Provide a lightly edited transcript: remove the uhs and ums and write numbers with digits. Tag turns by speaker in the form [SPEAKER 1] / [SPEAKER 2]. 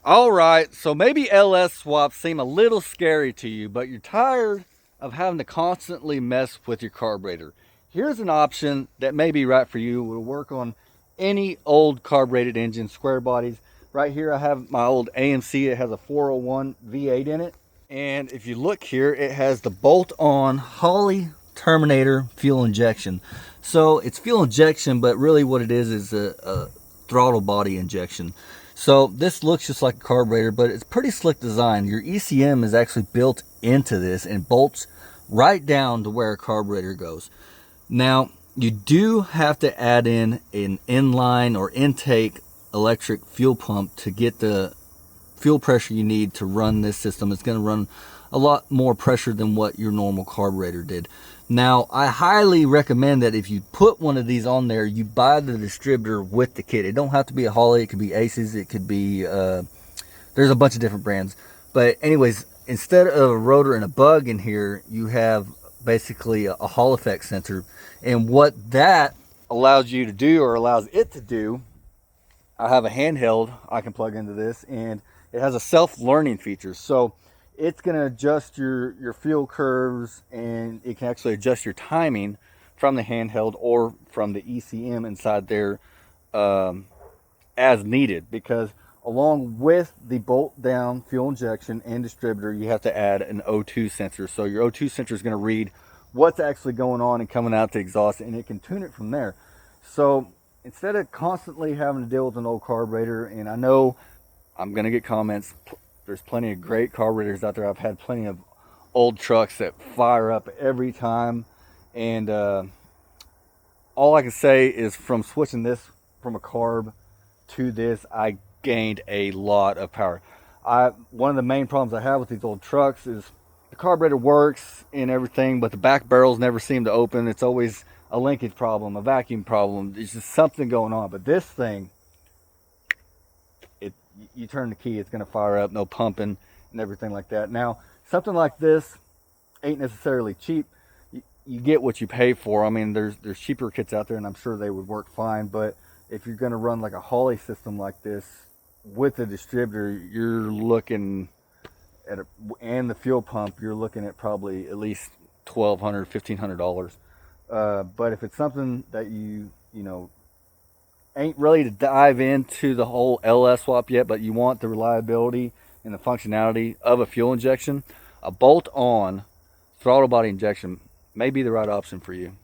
[SPEAKER 1] All right, so maybe LS swaps seem a little scary to you, but you're tired of having to constantly mess with your carburetor. Here's an option that may be right for you. It will work on any old carbureted engine, square bodies. Right here I have my old AMC. It has a 401 V8 in it. And if you look here, it has the bolt-on Holley Terminator fuel injection. So it's fuel injection, but really what it is a throttle body injection. So this looks just like a carburetor, but it's pretty slick design. Your ECM is actually built into this and bolts right down to where a carburetor goes. Now, you do have to add in an inline or intake electric fuel pump to get the fuel pressure you need to run this system. It's going to run a lot more pressure than what your normal carburetor did. Now, I highly recommend that if you put one of these on there, you buy the distributor with the kit. It don't have to be a Holley. It could be Aces. It could be, there's a bunch of different brands. But anyways, instead of a rotor and a bug in here, you have basically a Hall effect sensor. And what that allows you to do, or allows it to do, I have a handheld I can plug into this, and it has a self-learning feature. So it's going to adjust your fuel curves, and it can actually adjust your timing from the handheld or from the ECM inside there as needed. Because along with the bolt down fuel injection and distributor, you have to add an O2 sensor. So your O2 sensor is going to read what's actually going on and coming out the exhaust, and it can tune it from there. So instead of constantly having to deal with an old carburetor, and I know I'm going to get comments, there's plenty of great carburetors out there. I've had plenty of old trucks that fire up every time. And all I can say is from switching this from a carb to this, I gained a lot of power. One of the main problems I have with these old trucks is the carburetor works and everything, but the back barrels never seem to open. It's always a linkage problem, a vacuum problem. There's just something going on. But this thing, you turn the key, it's going to fire up, no pumping and everything like that. Now, something like this ain't necessarily cheap. You get what you pay for. I mean, there's cheaper kits out there, and I'm sure they would work fine. But if you're going to run like a Holley system like this with a distributor, you're looking at and the fuel pump, you're looking at probably at least $1,200, $1,500. But if it's something that you know ain't ready to dive into the whole LS swap yet, but you want the reliability and the functionality of a fuel injection, a bolt-on throttle body injection may be the right option for you.